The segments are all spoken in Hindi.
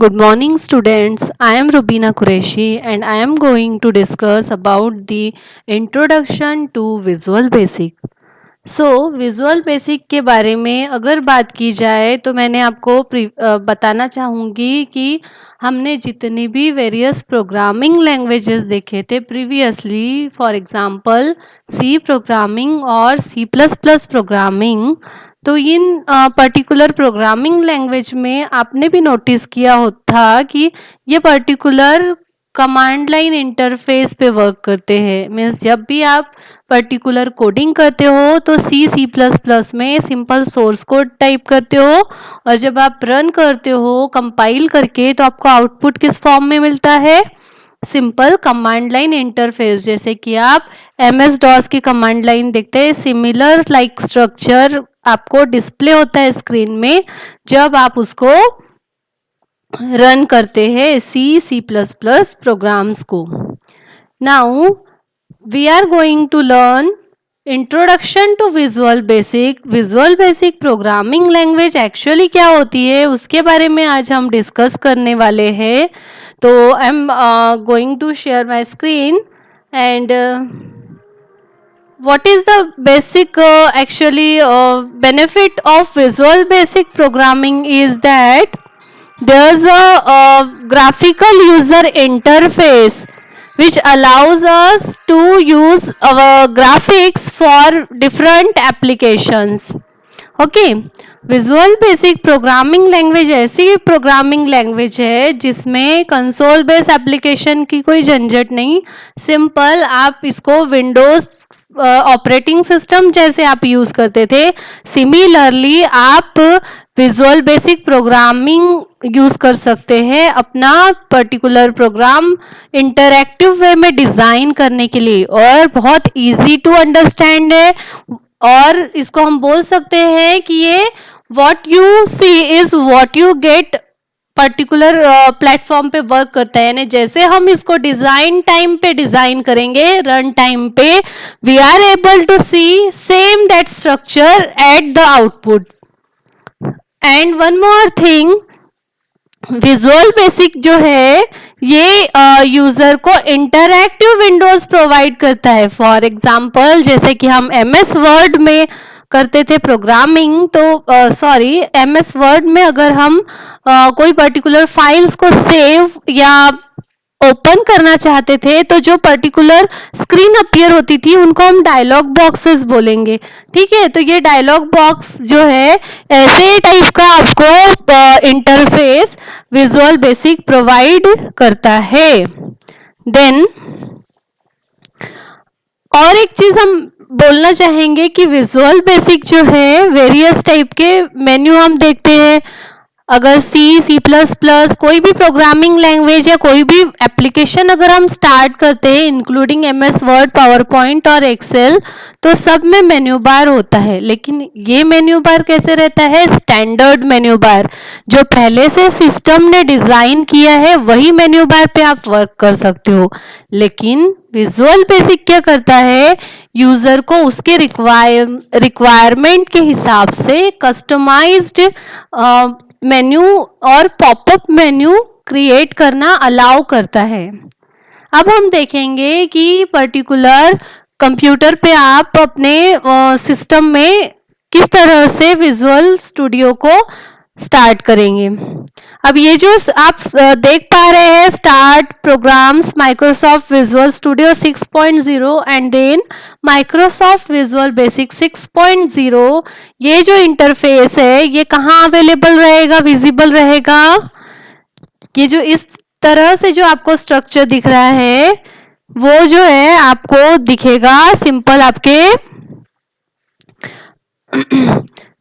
Good morning students. I am Rubina Qureshi and I am going to discuss about the introduction to Visual Basic. Visual basic के बारे में अगर बात की जाए तो मैंने आपको बताना चाहूँगी कि हमने जितने भी वेरियस प्रोग्रामिंग लैंग्वेजेस देखे थे previously, for example C programming और सी प्लस प्लस प्रोग्रामिंग, तो इन पर्टिकुलर प्रोग्रामिंग लैंग्वेज में आपने भी नोटिस किया था कि ये पर्टिकुलर कमांड लाइन इंटरफेस पे वर्क करते हैं। मीन्स जब भी आप पर्टिकुलर कोडिंग करते हो तो सी प्लस प्लस में सिंपल सोर्स कोड टाइप करते हो और जब आप रन करते हो कंपाइल करके तो आपको आउटपुट किस फॉर्म में मिलता है? Simple command line interface. जैसे कि आप एमएस डॉस की कमांड लाइन देखते हैं, सिमिलर लाइक स्ट्रक्चर आपको डिस्प्ले होता है स्क्रीन में जब आप उसको रन करते हैं सी प्लस प्लस प्रोग्राम्स को। Now we are going to learn introduction to Visual Basic. Visual Basic programming language actually क्या होती है उसके बारे में आज हम डिस्कस करने वाले हैं। तो I am going to share my screen and what is the basic actually benefit of visual basic programming is that there's a graphical user interface which allows us to use our graphics for different applications. Okay, visual Basic programming language ऐसी प्रोग्रामिंग लैंग्वेज है जिसमें कंसोल बेस एप्लीकेशन की कोई झंझट नहीं। सिंपल आप इसको विंडोज ऑपरेटिंग सिस्टम जैसे आप यूज करते थे, सिमिलरली आप विजुअल बेसिक प्रोग्रामिंग यूज कर सकते हैं अपना पर्टिकुलर प्रोग्राम इंटरैक्टिव वे में डिजाइन करने के लिए, और बहुत इजी टू अंडरस्टैंड है। और इसको हम बोल सकते हैं कि ये what you see is what you get particular platform पे वर्क करता है। यानी जैसे हम इसको डिजाइन टाइम पे डिजाइन करेंगे, रन टाइम पे we are able to see same that structure at the output. And one more thing, Visual Basic जो है ये यूजर को इंटरैक्टिव विंडोज प्रोवाइड करता है। फॉर एग्जांपल जैसे कि हम एमएस वर्ड में करते थे प्रोग्रामिंग, तो सॉरी एमएस वर्ड में अगर हम कोई पर्टिकुलर फाइल्स को सेव या ओपन करना चाहते थे तो जो पर्टिकुलर स्क्रीन अपीयर होती थी उनको हम डायलॉग बॉक्सेस बोलेंगे। ठीक है, तो ये डायलॉग बॉक्स जो है ऐसे टाइप का आपको इंटरफेस विजुअल बेसिक प्रोवाइड करता है। देन और एक चीज हम बोलना चाहेंगे कि विजुअल बेसिक जो है वेरियस टाइप के मेन्यू हम देखते हैं। अगर सी प्लस प्लस कोई भी प्रोग्रामिंग लैंग्वेज या कोई भी एप्लीकेशन अगर हम स्टार्ट करते हैं including MS word, power point और एक्सेल, तो सब में मेन्यू बार होता है। लेकिन ये मेन्यू बार कैसे रहता है? स्टैंडर्ड मेन्यू बार जो पहले से सिस्टम ने डिजाइन किया है वही मेन्यू बार पे आप वर्क कर सकते हो। लेकिन विजुअल बेसिक क्या करता है, यूजर को उसके रिक्वायरमेंट के हिसाब से कस्टमाइज्ड मेन्यू और पॉपअप मेन्यू क्रिएट करना अलाउ करता है। अब हम देखेंगे कि पर्टिकुलर कंप्यूटर पे आप अपने सिस्टम में किस तरह से विजुअल स्टूडियो को स्टार्ट करेंगे। अब ये जो आप देख पा रहे हैं start programs Microsoft Visual Studio 6.0 and then Microsoft Visual Basic 6.0, ये जो इंटरफेस है ये कहाँ अवेलेबल रहेगा, विजिबल रहेगा? ये जो इस तरह से जो आपको स्ट्रक्चर दिख रहा है वो जो है आपको दिखेगा सिंपल आपके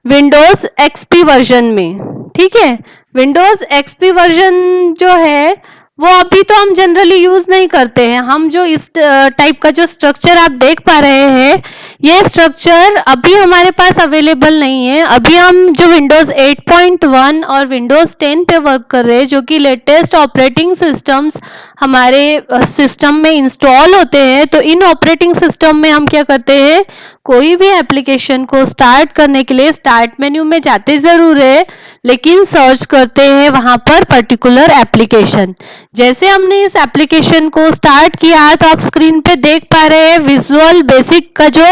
विंडोज एक्सपी वर्जन में। ठीक है, विंडोज एक्सपी वर्जन जो है वो अभी तो हम जनरली यूज नहीं करते हैं। हम जो इस टाइप का जो स्ट्रक्चर आप देख पा रहे हैं, ये स्ट्रक्चर अभी हमारे पास अवेलेबल नहीं है। अभी हम जो विंडोज 8.1 और विंडोज 10 पे वर्क कर रहे हैं, जो कि लेटेस्ट ऑपरेटिंग सिस्टम्स हमारे सिस्टम में इंस्टॉल होते हैं। तो इन ऑपरेटिंग सिस्टम में हम क्या करते हैं, कोई भी एप्लीकेशन को स्टार्ट करने के लिए स्टार्ट मेन्यू में जाते जरूर है, लेकिन सर्च करते हैं वहां पर पर्टिकुलर एप्लीकेशन। जैसे हमने इस एप्लीकेशन को स्टार्ट किया तो आप स्क्रीन पे देख पा रहे हैं विजुअल बेसिक का जो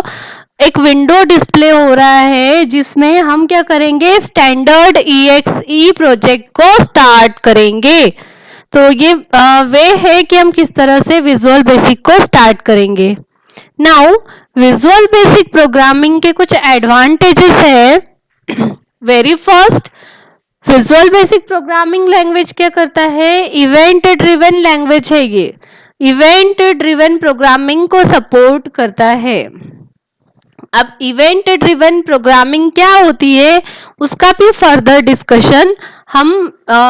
एक विंडो डिस्प्ले हो रहा है, जिसमें हम क्या करेंगे, स्टैंडर्ड EXE प्रोजेक्ट को स्टार्ट करेंगे। तो ये वे है कि हम किस तरह से विजुअल बेसिक को स्टार्ट करेंगे। नाउ विजुअल बेसिक प्रोग्रामिंग के कुछ एडवांटेजेस है। Very first, visual Basic programming language क्या करता है, इवेंट ड्रिवन लैंग्वेज है। ये इवेंट ड्रिवन प्रोग्रामिंग को सपोर्ट करता है। अब इवेंट ड्रिवन प्रोग्रामिंग क्या होती है, उसका भी फर्दर डिस्कशन हम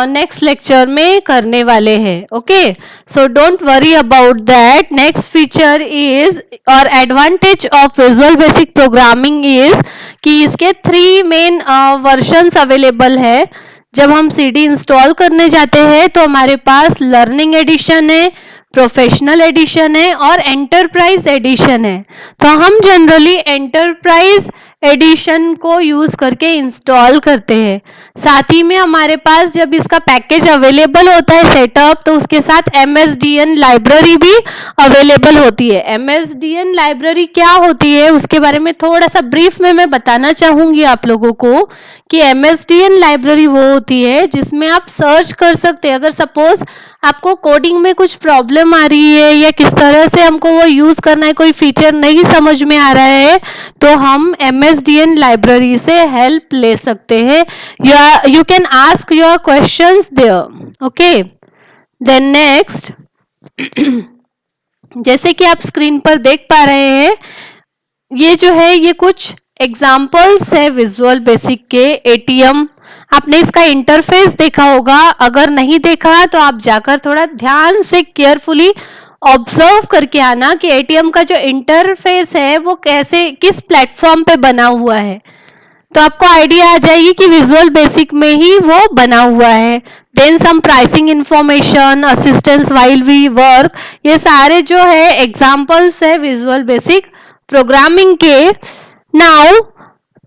नेक्स्ट लेक्चर में करने वाले हैं। Okay, so don't worry about that. Next feature is और advantage of Visual Basic programming is कि इसके 3 मेन वर्जन्स अवेलेबल है। जब हम CD इंस्टॉल करने जाते हैं तो हमारे पास लर्निंग एडिशन है, प्रोफेशनल एडिशन है और एंटरप्राइज एडिशन है। तो हम जनरली एंटरप्राइज एडिशन को यूज करके इंस्टॉल करते हैं। साथ ही में हमारे पास जब इसका पैकेज अवेलेबल होता है सेटअप, तो उसके साथ MSDN लाइब्रेरी भी अवेलेबल होती है। MSDN लाइब्रेरी क्या होती है उसके बारे में थोड़ा सा ब्रीफ में मैं बताना चाहूंगी आप लोगों को कि MSDN लाइब्रेरी वो होती है जिसमें आप सर्च कर सकते हैं। अगर सपोज आपको कोडिंग में कुछ प्रॉब्लम आ रही है या किस तरह से हमको वो यूज करना है, कोई फीचर नहीं समझ में आ रहा है, तो हम MSDN लाइब्रेरी से हेल्प ले सकते हैं। You can ask your questions there. Okay, then next, जैसे कि आप स्क्रीन पर देख पा रहे हैं, ये जो है ये कुछ एग्जाम्पल्स है विजुअल बेसिक के। ATM, आपने इसका इंटरफेस देखा होगा, अगर नहीं देखा तो आप जाकर थोड़ा ध्यान से केयरफुली ऑब्जर्व करके आना कि ATM का जो इंटरफेस है वो कैसे, किस प्लेटफॉर्म पे बना हुआ है, तो आपको आइडिया आ जाएगी कि विजुअल बेसिक में ही वो बना हुआ है। Then some pricing information, assistance while we work, ये सारे जो है एग्जाम्पल्स है विजुअल बेसिक प्रोग्रामिंग के। नाउ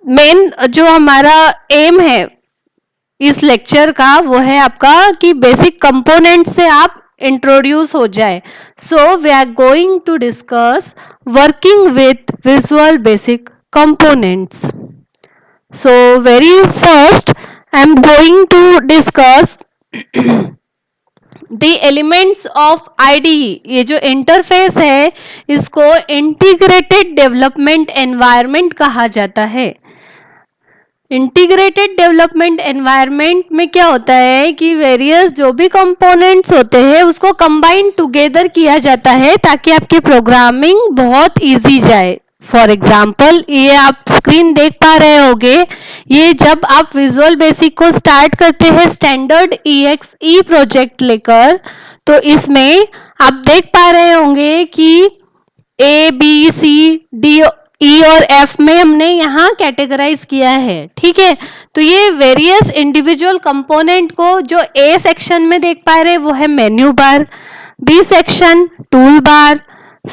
मेन जो हमारा एम है इस लेक्चर का वो है आपका कि बेसिक कंपोनेंट से आप इंट्रोड्यूस हो जाए। So we are going to discuss working with Visual Basic components. So very first I am going to discuss the elements of IDE। ये जो इंटरफेस है इसको इंटीग्रेटेड डेवलपमेंट एनवायरनमेंट कहा जाता है। इंटीग्रेटेड डेवलपमेंट एनवायरनमेंट में क्या होता है कि वेरियस जो भी कंपोनेंट्स होते हैं उसको कंबाइन टुगेदर किया जाता है ताकि आपकी प्रोग्रामिंग बहुत इजी जाए। फॉर एग्जाम्पल, ये आप स्क्रीन देख पा रहे होंगे, ये जब आप विजुअल बेसिक को स्टार्ट करते हैं स्टैंडर्ड EXE प्रोजेक्ट लेकर, तो इसमें आप देख पा रहे होंगे कि A, B, C, D, E और F में हमने यहाँ कैटेगराइज किया है। ठीक है, तो ये वेरियस इंडिविजुअल कंपोनेंट को जो A सेक्शन में देख पा रहे हैं वो है menu bar, B section tool bar,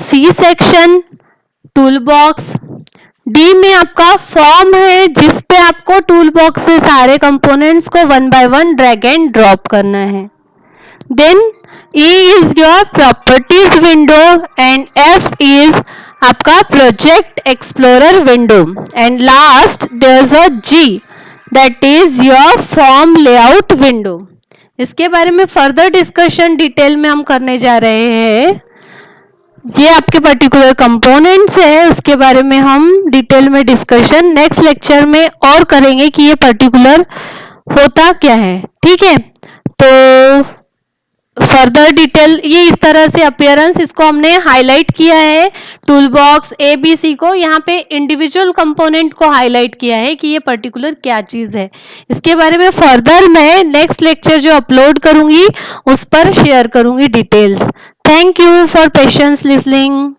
C section tool box, D में आपका फॉर्म है जिस पे आपको टूल बॉक्स से सारे कंपोनेंट्स को 1 बाय 1 ड्रैग एंड ड्रॉप करना है। Then E is your properties window and F is आपका project explorer window and last there is a G that is your form layout window. इसके बारे में फर्दर डिस्कशन डिटेल में हम करने जा रहे हैं। ये आपके पर्टिकुलर कंपोनेंट्स है, उसके बारे में हम डिटेल में डिस्कशन नेक्स्ट लेक्चर में और करेंगे कि ये पर्टिकुलर होता क्या है। ठीक है, तो फर्दर डिटेल ये इस तरह से अपीयरेंस इसको हमने हाईलाइट किया है toolbox A B C को, यहाँ पे इंडिविजुअल कंपोनेंट को हाईलाइट किया है कि ये पर्टिकुलर क्या चीज है। इसके बारे में फर्दर मैं नेक्स्ट लेक्चर जो अपलोड करूंगी उस पर शेयर करूंगी details. Thank you for patience listening.